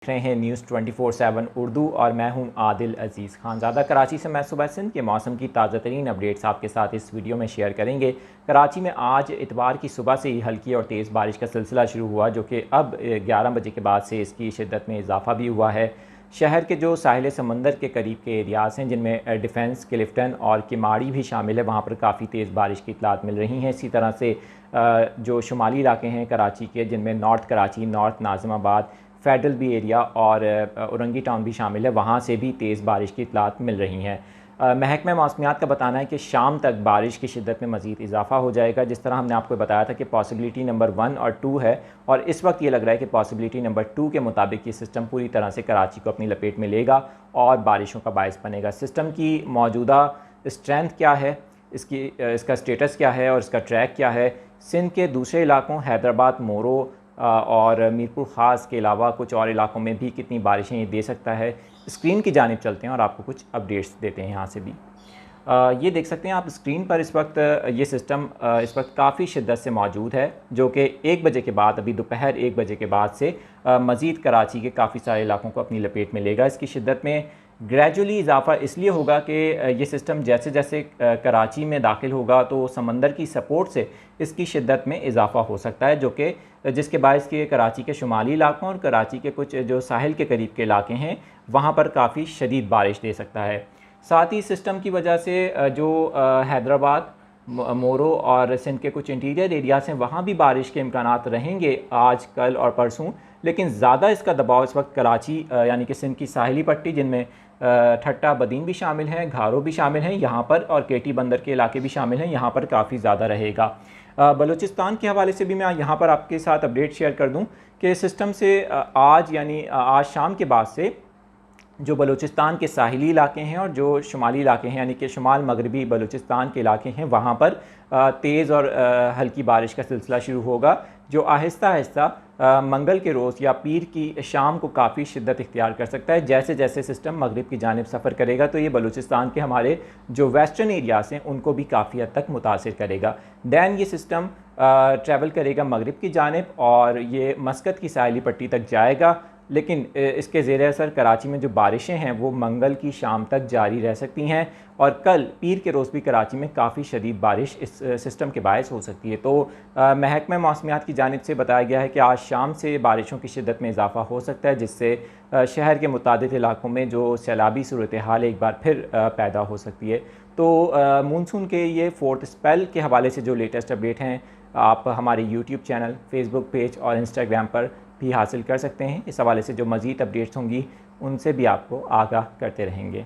देख रहे हैं न्यूज़ 24/7 उर्दू और मैं हूं आदिल अजीज़ खानज़ादा। कराची से मैं सुबह सिंध के मौसम की ताज़ा तरीन अपडेट्स आपके साथ इस वीडियो में शेयर करेंगे। कराची में आज इतवार की सुबह से ही हल्की और तेज़ बारिश का सिलसिला शुरू हुआ, जो कि अब 11 बजे के बाद से इसकी शिद्दत में इजाफा भी हुआ है। शहर के जो साहिल समंदर के करीब के एरियाज़ हैं, जिनमें डिफेंस, क्लिफ्टन और किमाड़ी भी शामिल है, वहाँ पर काफ़ी तेज़ बारिश की इतलात मिल रही हैं। इसी तरह से जो शुमाली इलाके हैं कराची के, जिनमें north Karachi, north Nazimabad, federal B area और औरंगी टाउन भी शामिल है, वहाँ से भी तेज़ बारिश की इतलात मिल रही हैं। महकमा मौसमियात का बताना है कि शाम तक बारिश की शिद्दत में मज़ीद इजाफा हो जाएगा। जिस तरह हमने आपको बताया था कि पॉसिबिलिटी नंबर 1 और 2 है, और इस वक्त ये लग रहा है कि पॉसिबिलिटी नंबर 2 के मुताबिक ये सिस्टम पूरी तरह से कराची को अपनी लपेट में लेगा और बारिशों का बायस बनेगा। सिस्टम की मौजूदा स्ट्रेंथ क्या है, इसका स्टेटस क्या है और इसका ट्रैक क्या है, सिंध के दूसरे इलाकों हैदराबाद, मोरो और मीरपुर ख़ास के अलावा कुछ और इलाकों में भी कितनी बारिशें ये दे सकता है, स्क्रीन की जानिब चलते हैं और आपको कुछ अपडेट्स देते हैं यहाँ से भी। ये देख सकते हैं आप स्क्रीन पर इस वक्त ये सिस्टम इस वक्त काफ़ी शिद्दत से मौजूद है, जो कि 1 बजे के बाद, अभी दोपहर 1 बजे के बाद से मज़ीद कराची के काफ़ी सारे इलाकों को अपनी लपेट में लेगा। इसकी शिद्दत में ग्रेजुअली इजाफा इसलिए होगा कि ये सिस्टम जैसे जैसे कराची में दाखिल होगा तो समंदर की सपोर्ट से इसकी शिद्दत में इजाफा हो सकता है, जो कि जिसके बायस कि कराची के शुमाली इलाकों और कराची के कुछ जो साहिल के करीब के इलाके हैं, वहाँ पर काफ़ी शदीद बारिश दे सकता है। साथ ही सिस्टम की वजह से जो हैदराबाद, मोरो और सिंध के कुछ इंटीरियर एरियाज़ हैं, वहाँ भी बारिश के इम्कानात रहेंगे आज, कल और परसों। लेकिन ज़्यादा इसका दबाव इस वक्त कराची यानी कि सिंध की साहिली पट्टी, जिनमें ठट्टा बदीन भी शामिल हैं, घारो भी शामिल हैं यहाँ पर, और केटी बंदर के इलाके भी शामिल हैं, यहाँ पर काफ़ी ज़्यादा रहेगा। बलूचिस्तान के हवाले से भी मैं यहाँ पर आपके साथ अपडेट शेयर कर दूँ कि सिस्टम से आज यानी आज शाम के बाद से जो बलूचिस्तान के साहिली इलाके हैं और जो शुमाली इलाके हैं यानी कि शुमाल मगरबी बलूचिस्तान के इलाके हैं, वहाँ पर तेज़ और हल्की बारिश का सिलसिला शुरू होगा, जो आहिस्ता आहिस्ता मंगल के रोज़ या पीर की शाम को काफ़ी शिद्दत इख्तियार कर सकता है। जैसे जैसे सिस्टम मगरिब की जानिब सफ़र करेगा तो ये बलूचिस्तान के हमारे जो वेस्टर्न एरियाज़ हैं उनको भी काफ़ी हद तक मुतासिर करेगा। दैन ये सिस्टम ट्रैवल करेगा मगरिब की जानिब और ये मस्कत की साहिली पट्टी तक जाएगा, लेकिन इसके ज़ेर असर कराची में जो बारिशें हैं वो मंगल की शाम तक जारी रह सकती हैं, और कल पीर के रोज़ भी कराची में काफ़ी शदीद बारिश इस सिस्टम के बायस हो सकती है। तो महकमा मौसमियात की जानिब से बताया गया है कि आज शाम से बारिशों की शिद्दत में इजाफा हो सकता है, जिससे शहर के मुतादिद इलाकों में जो सैलाबी सूरत हाल एक बार फिर पैदा हो सकती है। तो मानसून के ये 4th स्पेल के हवाले से जो लेटेस्ट अपडेट हैं, आप हमारे यूट्यूब चैनल, फेसबुक पेज और इंस्टाग्राम पर भी हासिल कर सकते हैं। इस हवाले से जो मज़ीद अपडेट्स होंगी उनसे भी आपको आगाह करते रहेंगे।